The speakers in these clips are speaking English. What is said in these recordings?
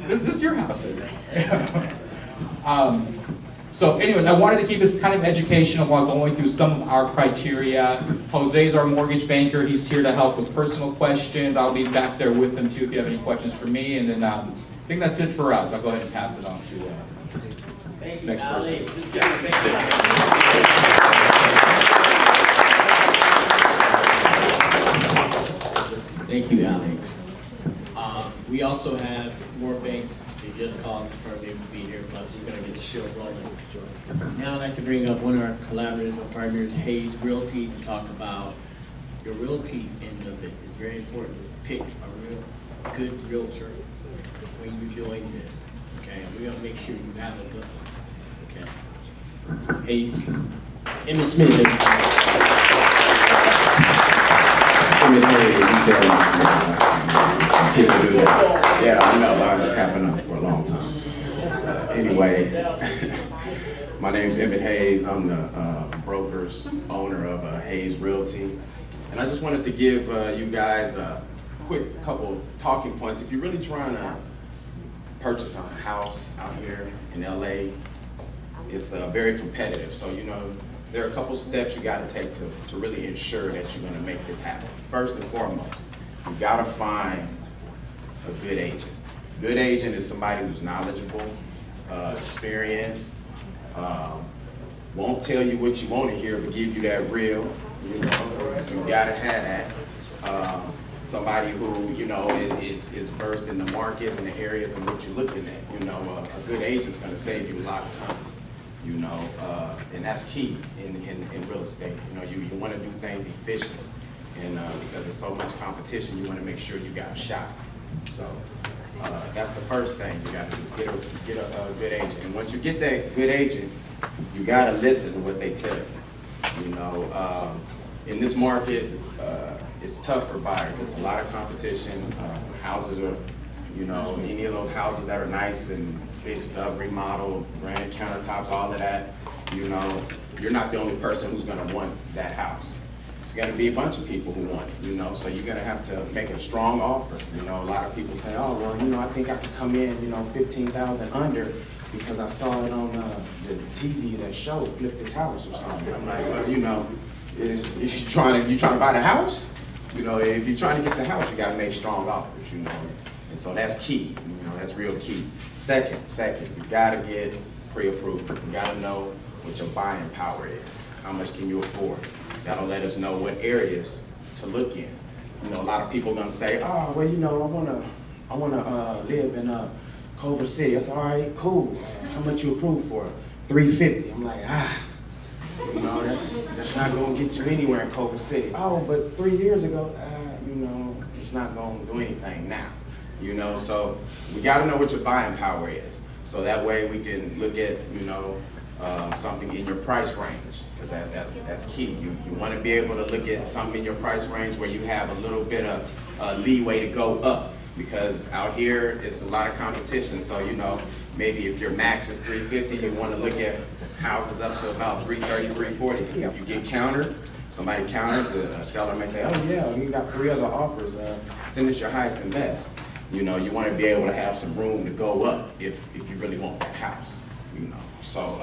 this is your house. So anyway, I wanted to keep this kind of educational while going through some of our criteria. Jose is our mortgage banker. He's here to help with personal questions. I'll be back there with him too if you have any questions for me. And then I think that's it for us. I'll go ahead and pass it on to next person. Thank you, Ali. We also have more banks. They just called for me to be here, but we're going to get the show rolling. Now I'd like to bring up one of our collaborators or partners, Hayes Realty, to talk about your realty end of it. It's very important to pick a real good realtor when you're doing this. Okay, we're going to make sure you have a good one. Okay. Hayes, Emmett Smith. People do that. Yeah, I know. It's happened for a long time. Anyway, my name's Emmett Hayes. I'm the broker's owner of Hayes Realty. And I just wanted to give you guys a quick couple talking points. If you're really trying to purchase a house out here in LA, it's very competitive. So, you know, there are a couple steps you got to take to really ensure that you're going to make this happen. First and foremost, you got to find a good agent. Good agent is somebody who's knowledgeable, experienced, won't tell you what you want to hear, but give you that real. You know, you got to have that. Somebody who, you know, is versed in the market and the areas in which you're looking at. You know, a good agent's going to save you a lot of time. You know, and that's key in real estate. You know, you want to do things efficient, and because there's so much competition, you want to make sure you got a shot. So that's the first thing you got to do, get a good agent. And once you get that good agent, you got to listen to what they tell you. You know, in this market, it's tough for buyers. There's a lot of competition. Houses are, you know, any of those houses that are nice and fixed up, remodeled, granite countertops, all of that, you know, you're not the only person who's going to want that house. It's going to be a bunch of people who want it, you know, so you're going to have to make a strong offer. You know, a lot of people say, oh, well, you know, I think I could come in, you know, 15,000 under because I saw it on the TV, that show, Flip This House or something. I'm like, well, you know, if you're trying to buy the house, you know, if you're trying to get the house, you got to make strong offers, you know. And so that's key, you know, that's real key. Second, you gotta get pre-approved. You gotta know what your buying power is. How much can you afford? That'll let us know what areas to look in. You know, a lot of people are gonna say, oh, well, you know, I wanna live in Culver City. I said, all right, cool. How much you approved for? $350. I'm like, you know, that's not gonna get you anywhere in Culver City. Oh, but 3 years ago, you know, it's not gonna do anything now. You know, so we got to know what your buying power is, so that way we can look at, you know, something in your price range, because that's key. You want to be able to look at something in your price range where you have a little bit of leeway to go up, because out here it's a lot of competition. So, you know, maybe if your max is $350, you want to look at houses up to about $330, $340. Because if you get countered, somebody counters, the seller may say, oh yeah, you got 3 other offers. Send us your highest and best. You know, you want to be able to have some room to go up if you really want that house, you know. So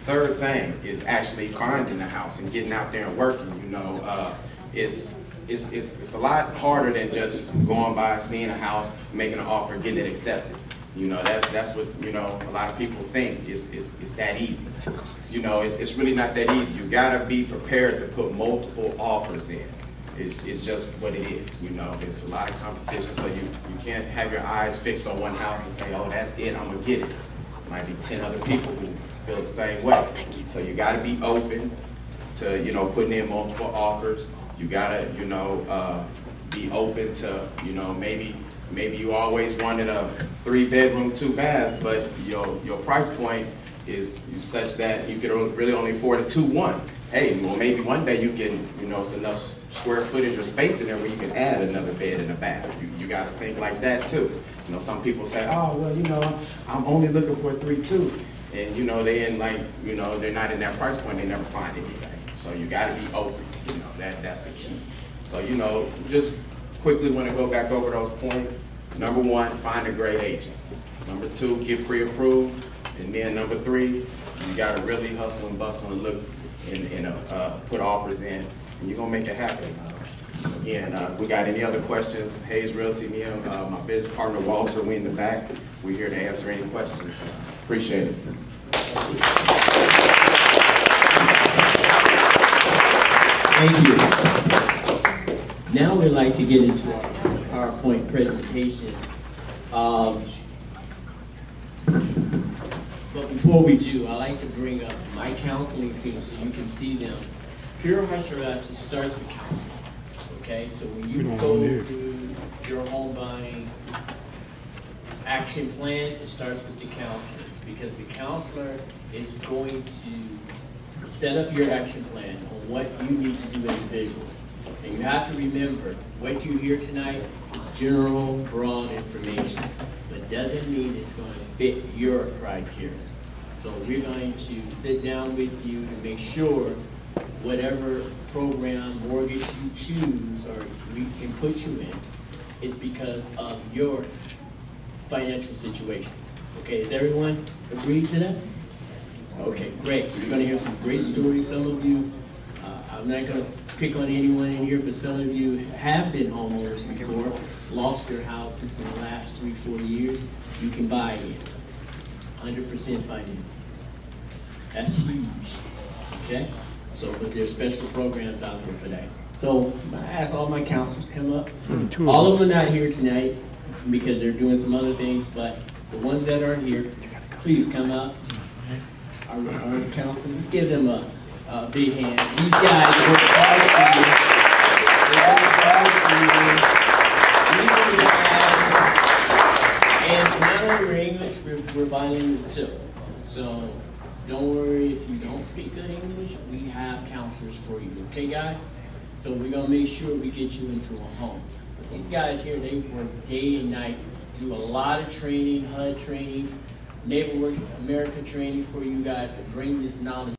third thing is actually finding the house and getting out there and working, you know. It's a lot harder than just going by, seeing a house, making an offer, getting it accepted. You know, that's what, you know, a lot of people think is that easy. You know, it's really not that easy. You gotta be prepared to put multiple offers in. It's just what it is, you know. There's a lot of competition, so you can't have your eyes fixed on one house and say, oh, that's it, I'm gonna get it. There might be 10 other people who feel the same way. So you gotta be open to, you know, putting in multiple offers. You gotta, you know, be open to, you know, maybe you always wanted a 3-bedroom, 2-bath, but your price point is such that you can really only afford a 2-1. Hey, well, maybe one day you can, you know, it's enough square footage or space in there where you can add another bed and a bath. You got to think like that too. You know, some people say, oh, well, you know, I'm only looking for a 3-2, and you know, they're not in that price point. They never find anything. So you got to be open. You know, that's the key. So, you know, just quickly want to go back over those points. Number one, find a great agent. Number two, get pre-approved. And then number three, you gotta really hustle and bustle and look and put offers in, and you're gonna make it happen. Again, we got any other questions? Hayes Realty, me and my business partner Walter, we in the back. We're here to answer any questions. Appreciate it. Thank you. Now we'd like to get into our PowerPoint presentation. But before we do, I like to bring up my counseling team so you can see them. Pure Hearts for Us, it starts with counseling. Okay, so when you go through your home buying action plan, it starts with the counselors, because the counselor is going to set up your action plan on what you need to do individually. And you have to remember, what you hear tonight is general, broad information, but doesn't mean it's going to fit your criteria. So we're going to sit down with you and make sure whatever program, mortgage you choose or we can put you in is because of your financial situation. Okay, is everyone agreed to that? Okay, great. You're gonna hear some great stories. Some of you, I'm not gonna pick on anyone in here, but some of you have been homeowners before, lost your houses in the last 3-4 years. You can buy in, 100% financing. That's huge, okay? So, but there's special programs out there for that. So I ask all my counselors to come up. All of them are not here tonight because they're doing some other things, but the ones that are here, please come up. Our counselors, just give them a big hand. These guys work hard for you. These are the guys, and not only we're English, we're bilingual too. So don't worry if you don't speak good English, we have counselors for you, okay guys? So we're gonna make sure we get you into a home. But these guys here, they work day and night, do a lot of training, HUD training, Neighborhood America training for you guys to bring this knowledge